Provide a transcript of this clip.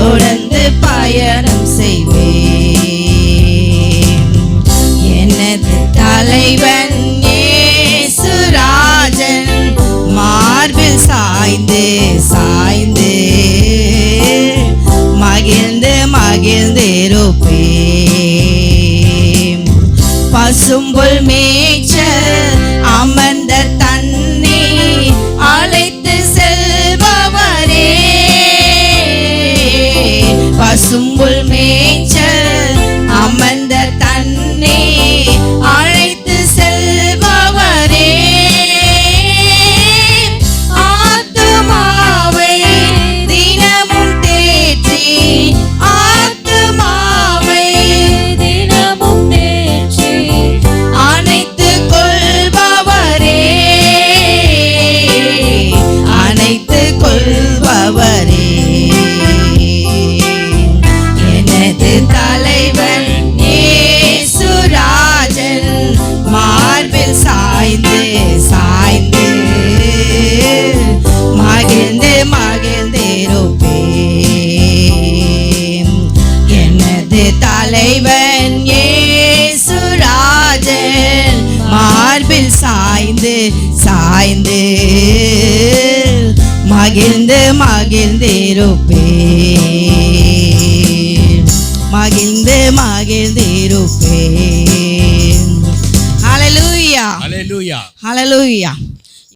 தொடர்ந்து பயணம் செய்வேன். எனது தலைவன் இயேசுராஜன் மார்பில் சாய்ந்து சாய்ந்து மகிழ்ந்து மகிழ்ந்திருப்பேன். பசும்புல் மேய்ச்சல் அமர்ந்த தன்னை அழைத்து செல்பவரே, பசும்புல் மேய்ச்சல் அமர்ந்த தன்னை அழைத்து செல்பவரே, ஆத்துமாவை தினமும் தேற்றி ஆத்துமாவை தினமும் தேற்றி அணைத்துக் கொள்பவரே, அணைத்துக் கொள்பவரே. எனது தலைவன் இயேசுராஜன் மார்பில் சாய்ந்து சாய்ந்து மகிழ்ந்து மகிழ்ந்திருப்பேன். எனது தலைவன் இயேசுராஜன் மார்பில் சாய்ந்து சாய்ந்து மகிழ்ந்து மகிழ்ந்திருப்பேன், மகிழ்ந்து மகிழ்ந்திருப்பேன். ஹல்லேலூயா, ஹல்லேலூயா, ஹல்லேலூயா.